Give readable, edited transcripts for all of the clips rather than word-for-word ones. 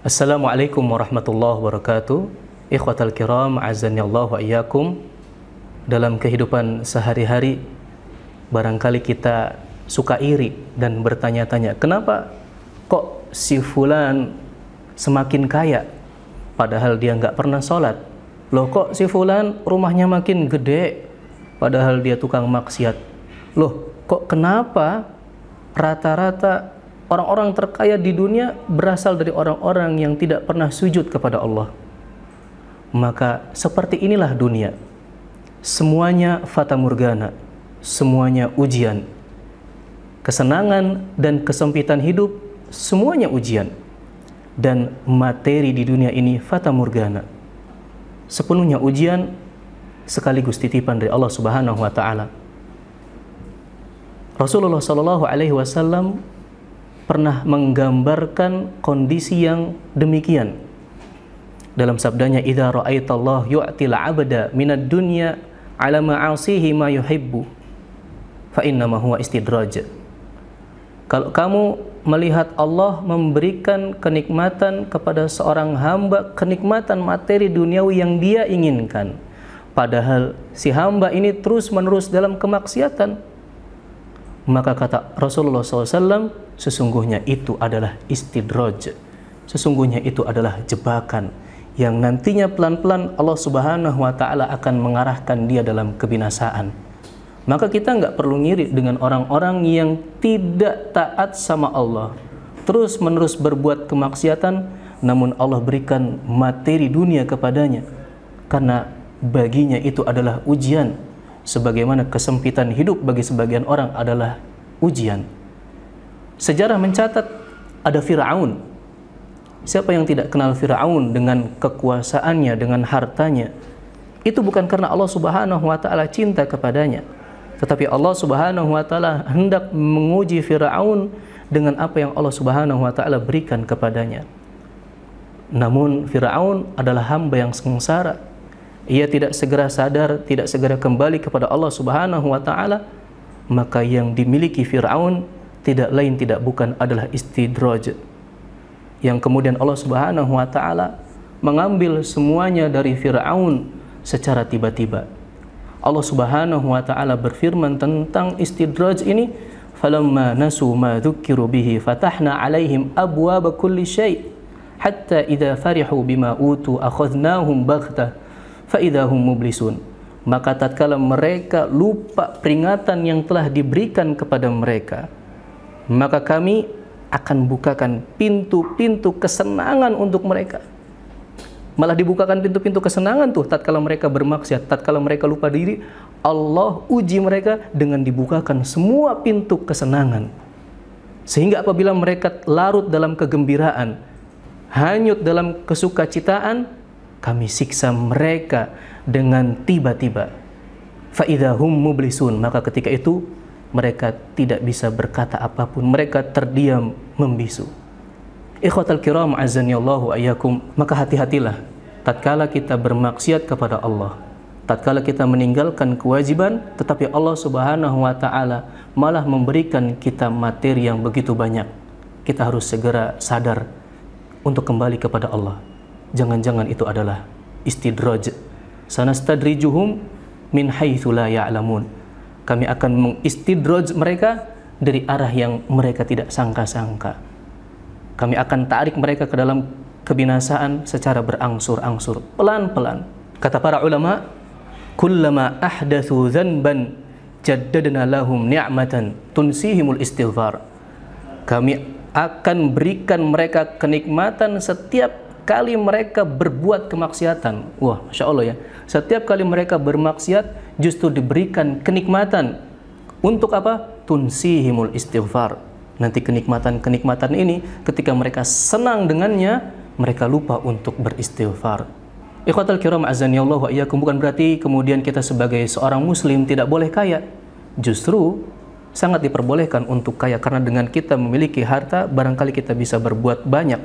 Assalamualaikum warahmatullahi wabarakatuh. Ikhwatal kiram, azanillahu wa iyyakum. Dalam kehidupan sehari-hari, barangkali kita suka iri dan bertanya-tanya, kenapa kok si fulan semakin kaya padahal dia nggak pernah sholat? Loh, kok si fulan rumahnya makin gede padahal dia tukang maksiat? Loh, kok kenapa rata-rata orang-orang terkaya di dunia berasal dari orang-orang yang tidak pernah sujud kepada Allah? Maka seperti inilah dunia. Semuanya fata morgana, semuanya ujian. Kesenangan dan kesempitan hidup, semuanya ujian. Dan materi di dunia ini fata morgana, sepenuhnya ujian sekaligus titipan dari Allah Subhanahu wa taala. Rasulullah sallallahu alaihi wasallam pernah menggambarkan kondisi yang demikian dalam sabdanya, "Idza ra'aitallahu yu'til 'abda minad dunya 'ala ma'asihi ma yuhibbu fa innama huwa istidraj." Kalau kamu melihat Allah memberikan kenikmatan kepada seorang hamba, kenikmatan materi duniawi yang dia inginkan, padahal si hamba ini terus-menerus dalam kemaksiatan, maka kata Rasulullah SAW, sesungguhnya itu adalah istidraj, sesungguhnya itu adalah jebakan yang nantinya pelan-pelan Allah Subhanahu wa taala akan mengarahkan dia dalam kebinasaan. Maka kita nggak perlu ngiri dengan orang-orang yang tidak taat sama Allah, terus-menerus berbuat kemaksiatan, namun Allah berikan materi dunia kepadanya, karena baginya itu adalah ujian, sebagaimana kesempitan hidup bagi sebagian orang adalah ujian. Sejarah mencatat ada Fir'aun. Siapa yang tidak kenal Fir'aun dengan kekuasaannya, dengan hartanya? Itu bukan karena Allah Subhanahu wa taala cinta kepadanya, tetapi Allah Subhanahu wa taala hendak menguji Fir'aun dengan apa yang Allah Subhanahu wa taala berikan kepadanya. Namun Fir'aun adalah hamba yang sengsara. Ia tidak segera sadar, tidak segera kembali kepada Allah Subhanahu wa taala, maka yang dimiliki Fir'aun tidak lain tidak bukan adalah istidraj, yang kemudian Allah Subhanahu wa taala mengambil semuanya dari Fir'aun secara tiba-tiba. Allah Subhanahu wa taala berfirman tentang istidraj ini, "Falamma nasu ma dzukkiru bihi fatahna 'alaihim abwaaba kulli syai' hatta idza farihu bima utu akhadnahum baghtah fa idza hum mublisun." Maka tatkala mereka lupa peringatan yang telah diberikan kepada mereka, maka kami akan bukakan pintu-pintu kesenangan untuk mereka. Malah dibukakan pintu-pintu kesenangan tuh tatkala mereka bermaksiat, tatkala mereka lupa diri, Allah uji mereka dengan dibukakan semua pintu kesenangan. Sehingga apabila mereka larut dalam kegembiraan, hanyut dalam kesukacitaan, kami siksa mereka dengan tiba-tiba. Fa idza hum mublisun, maka ketika itu mereka tidak bisa berkata apapun, mereka terdiam membisu. Ikhwatal kiram, azanillahu wa iyyakum. Maka hati-hatilah tatkala kita bermaksiat kepada Allah, tatkala kita meninggalkan kewajiban, tetapi Allah Subhanahu wa taala malah memberikan kita materi yang begitu banyak. Kita harus segera sadar untuk kembali kepada Allah. Jangan-jangan itu adalah istidraj. Sanastadrijuhum min haitsu la ya'lamun. Kami akan mengistidraj mereka dari arah yang mereka tidak sangka-sangka. Kami akan tarik mereka ke dalam kebinasaan secara berangsur-angsur, pelan-pelan. Kata para ulama, kullama ahdatsu dzanban jaddadna lahum ni'matan tunsihimul istighfar. Kami akan berikan mereka kenikmatan setiap kali mereka berbuat kemaksiatan. Wah, Masya Allah ya. Setiap kali mereka bermaksiat justru diberikan kenikmatan. Untuk apa? Tunsihimul istighfar. Nanti kenikmatan-kenikmatan ini ketika mereka senang dengannya, mereka lupa untuk beristighfar. Ikhwatal kiram, azanillahu wa iyyakum. Bukan berarti kemudian kita sebagai seorang muslim tidak boleh kaya. Justru sangat diperbolehkan untuk kaya, karena dengan kita memiliki harta barangkali kita bisa berbuat banyak.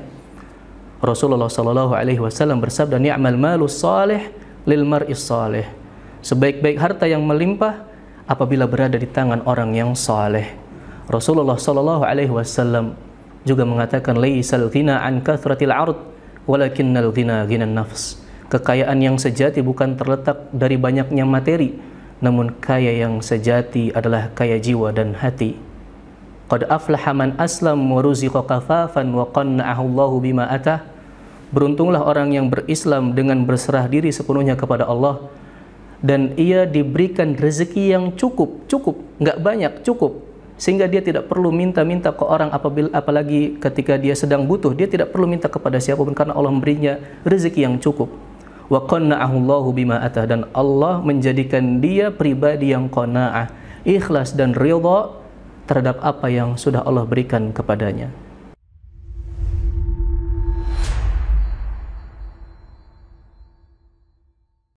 Rasulullah sallallahu alaihi wasallam bersabda, "Ni'mal malus salih lil mar'is salih." Sebaik-baik harta yang melimpah apabila berada di tangan orang yang saleh. Rasulullah sallallahu alaihi wasallam juga mengatakan laisal ghina an kathratil 'ard walakinnal ghina ghinan nafs. Kekayaan yang sejati bukan terletak dari banyaknya materi, namun kaya yang sejati adalah kaya jiwa dan hati. Qad aflaha man aslam wa ruziqa kafafan wa qanna'ahu Allahu bima atah. Beruntunglah orang yang berislam dengan berserah diri sepenuhnya kepada Allah, dan ia diberikan rezeki yang cukup, nggak banyak, cukup, sehingga dia tidak perlu minta-minta ke orang, apalagi ketika dia sedang butuh, dia tidak perlu minta kepada siapapun karena Allah memberinya rezeki yang cukup. Wa qanna'ahu Allahu bima atah, dan Allah menjadikan dia pribadi yang qanaah, ikhlas dan ridha terhadap apa yang sudah Allah berikan kepadanya.